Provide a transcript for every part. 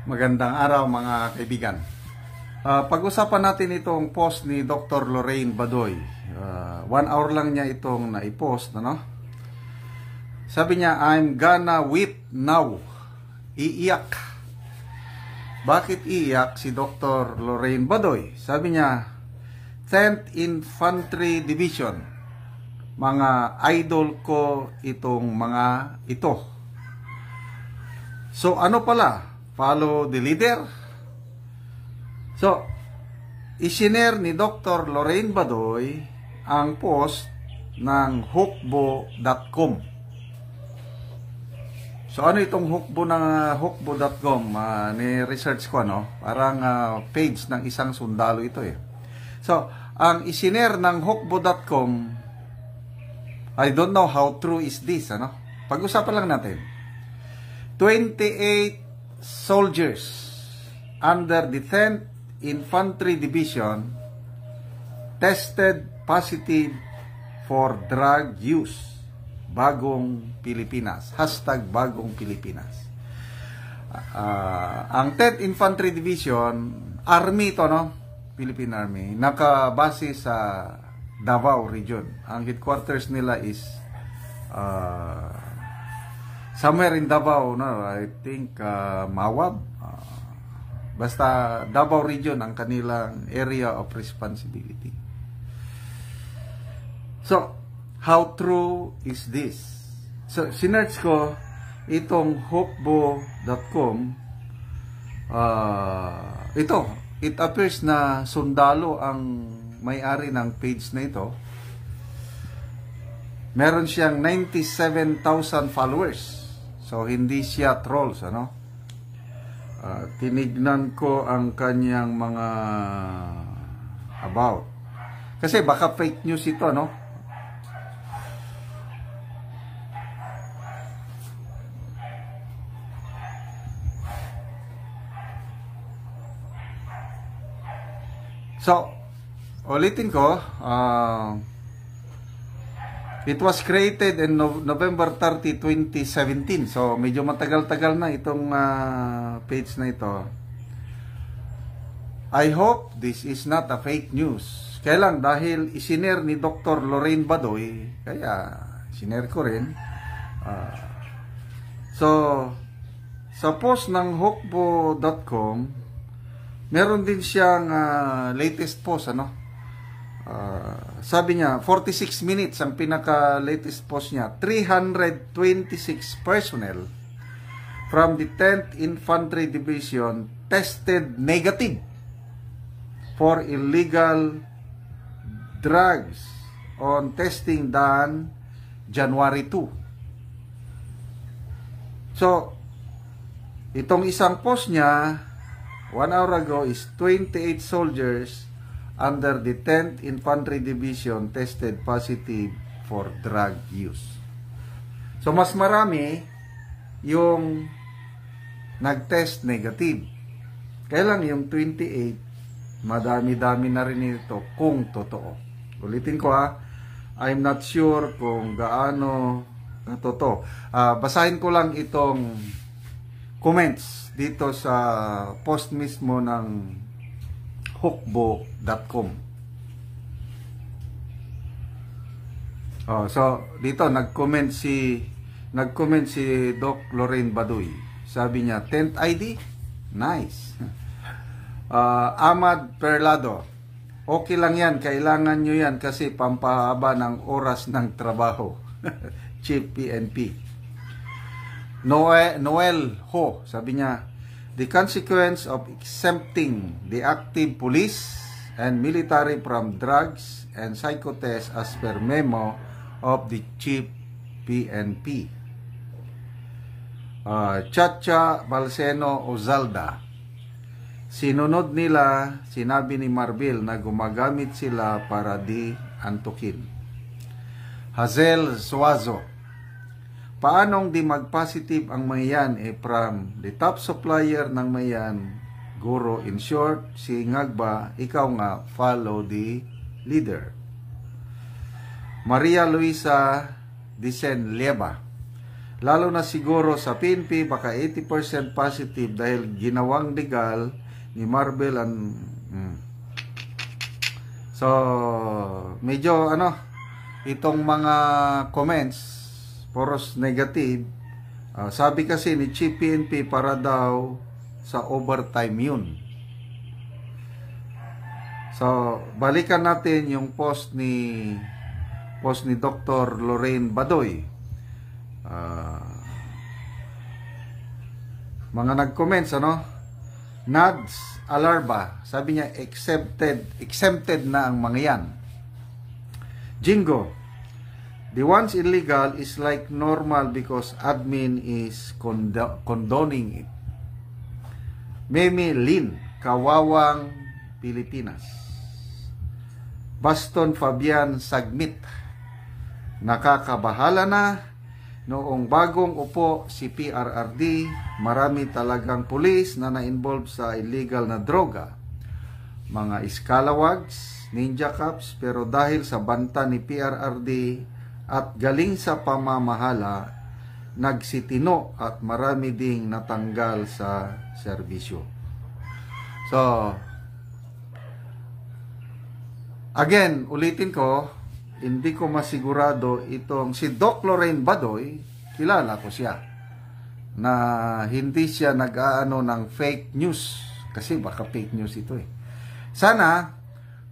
Magandang araw mga kaibigan. Pag-usapan natin itong post ni Dr. Lorraine Badoy. 1 hour lang niya itong naipost, ano? Sabi niya, I'm gonna weep now. Iiyak. Bakit iiyak si Dr. Lorraine Badoy? Sabi niya, 10th Infantry Division. Mga idol ko itong mga ito. So ano pala? Follow the leader. So, isinare ni Dr. Lorraine Badoy ang post ng hukbo.com. So, ano itong hukbo ng hukbo.com? Ni-research ko, no? Parang page ng isang sundalo ito eh. So, ang isinare ng hukbo.com, I don't know how true is this, ano? Pag-usapan lang natin. 28 soldiers under the 10th Infantry Division tested positive for drug use. Bagong Pilipinas. Hashtag Bagong Pilipinas. Ang 10th Infantry Division, Army ito, no? Philippine Army. Nakabase sa Davao region. Ang headquarters nila is somewhere in Davao, no? I think Mawab. Basta Davao region ang kanilang area of responsibility. So, how true is this? So, sinearch ko itong hukbo.com. It appears na sundalo ang may-ari ng page na ito. Meron siyang 97,000 followers. So, hindi siya trolls, ano? Tinignan ko ang kanyang mga about. Kasi baka fake news ito, no? So, ulitin ko, it was created in November 30, 2017. So, medyo matagal-tagal na itong page na ito. I hope this is not a fake news. Kaya lang, dahil isinare ni Dr. Lorraine Badoy, kaya isinare ko rin. So, sa post ng hukbo.com, meron din siyang latest post, ano? Sabi niya, 46 minutes ang pinaka-latest post niya. 326 personnel from the 10th Infantry Division tested negative for illegal drugs on testing done January 2. So, itong isang post niya 1 hour ago is 28 soldiers under the 10th Infantry Division tested positive for drug use. So, mas marami yung nag-test negative. Kaya lang yung 28, madami-dami na rin ito kung totoo. Ulitin ko I'm not sure kung gaano totoo. Basahin ko lang itong comments dito sa post mismo ng hukbo.com. So dito nag-comment si Doc Lorraine Badoy. Sabi niya, 10th ID? Nice. Ahmad Perlado, okay lang yan, kailangan nyo yan kasi pampahaba ng oras ng trabaho. Chief PNP. Noel Ho, sabi niya, the consequence of exempting the active police and military from drugs and psychotests as per memo of the Chief PNP. Chacha Balseno Ozalda, sinunod nila, sinabi ni Marbil na gumagamit sila para di antukin. Hazel Suazo, paanong di mag-positive ang mayan from the top supplier ng mayan, guro, in short, si Ngagba, ikaw nga, follow the leader. Maria Luisa Dicen Leva, lalo na siguro sa PNP, baka 80% positive dahil ginawang legal ni Marvel So, medyo itong mga comments, puros negative. Sabi kasi ni Chief PNP para daw sa overtime yun. So, balikan natin yung post ni Dr. Lorraine Badoy. Mga nag-comments, Nads Alarba, sabi niya, exempted na ang mga yan. Jingo, the ones illegal is like normal because admin is condoning it. Meme Lin, Kawawang Pilipinas. Baston Fabian Sagmit, nakakabahala na. Noong bagong upo si PRRD, marami talagang pulis na na-involve sa illegal na droga. Mga iskalawags, ninja cops, pero dahil sa banta ni PRRD at galing sa pamamahala, nagsitino at marami ding natanggal sa serbisyo. So, again, ulitin ko, hindi ko masigurado itong si Doc Lorraine Badoy, kilala ko siya, na hindi siya nag-aano ng fake news, kasi baka fake news ito eh. Sana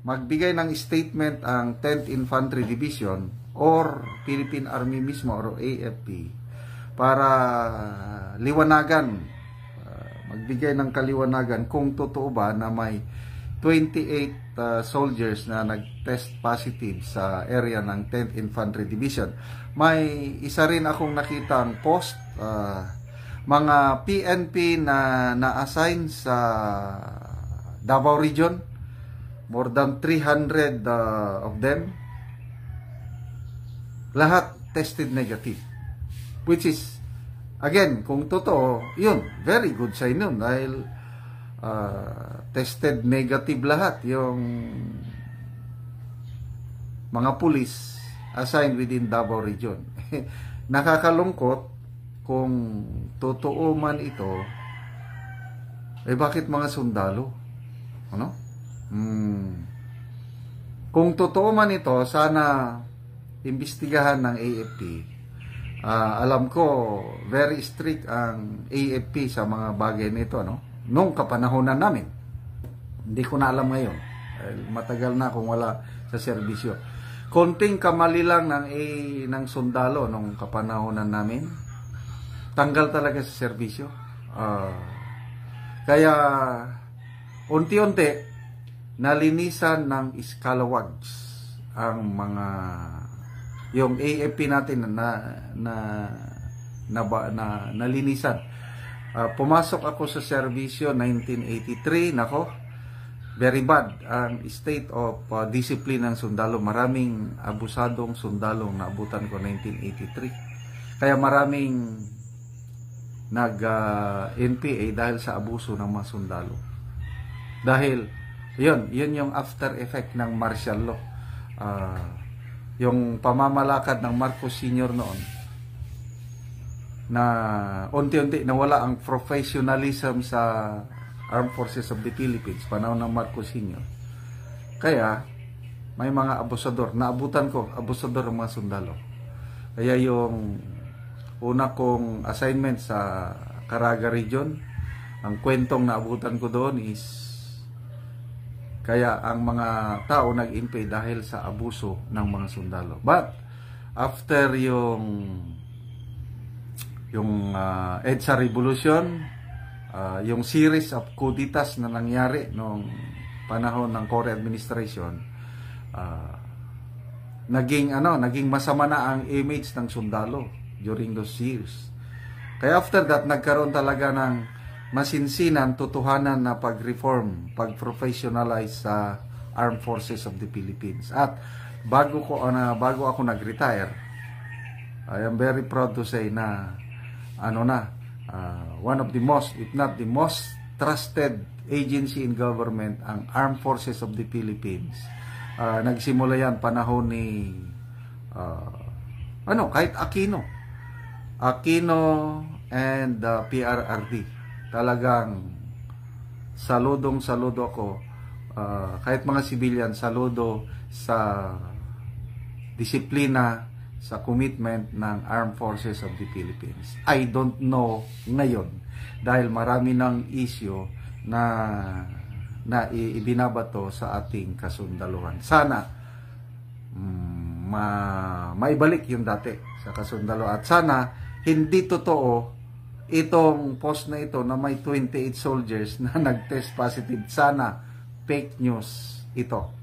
magbigay ng statement ang 10th Infantry Division or Philippine Army mismo or AFP para liwanagan, magbigay ng kaliwanagan kung totoo ba na may 28 soldiers na nag-test positive sa area ng 10th Infantry Division. May isa rin akong nakitang post, mga PNP na na-assign sa Davao Region, more than 300 of them, lahat tested negative. Which is, again, kung totoo, yun, very good sign yun dahil tested negative lahat yung mga pulis assigned within Davao Region. Nakakalungkot kung totoo man ito, bakit mga sundalo? Kung totoo man ito, sana imbestigahan ng AFP. Alam ko very strict ang AFP sa mga bagay nito, nung kapanahonan namin. Hindi ko na alam ngayon. Matagal na kung wala sa serbisyo. Konting kamali lang ng sundalo nung kapanahonan namin. Tanggal talaga sa serbisyo. Kaya unti-unti nalinisan ng iskalawags ang mga yung AFP natin na nalinisan. Pumasok ako sa serbisyo 1983, nako, very bad ang state of discipline ng sundalo. Maraming abusadong sundalo na abutan ko 1983. Kaya maraming nag-NPA dahil sa abuso ng mga sundalo. Dahil yun yung after effect ng martial law. Yung pamamalakad ng Marcos Sr. noon, na unti-unti nawala ang professionalism sa Armed Forces of the Philippines panahon ng Marcos Sr. Kaya may mga abusador, naabutan ko abusador ng mga sundalo. Kaya yung una kong assignment sa Caraga Region, ang kwentong naabutan ko doon is kaya ang mga tao nag-impay dahil sa abuso ng mga sundalo. But after yung EDSA Revolution, yung series of kuditas na nangyari noong panahon ng Cory administration, naging masama na ang image ng sundalo during those years. Kaya after that, nagkaroon talaga ng masinsinan, tutuhanan na pag-reform, pag-professionalize sa Armed Forces of the Philippines. At bago ako nag-retire, I am very proud to say na one of the most, if not the most trusted agency in government, ang Armed Forces of the Philippines. Nagsimula yan panahon ni kahit Aquino. Aquino and PRRD. Talagang saludo ako. Kahit mga civilian, saludo sa disiplina, sa commitment ng Armed Forces of the Philippines. I don't know ngayon dahil marami ng issue na ibinabato sa ating kasundaluhan. Sana maibalik yung dati sa kasundaluhan. At sana hindi totoo itong post na ito na may 28 soldiers na nag-test positive. Sana fake news ito.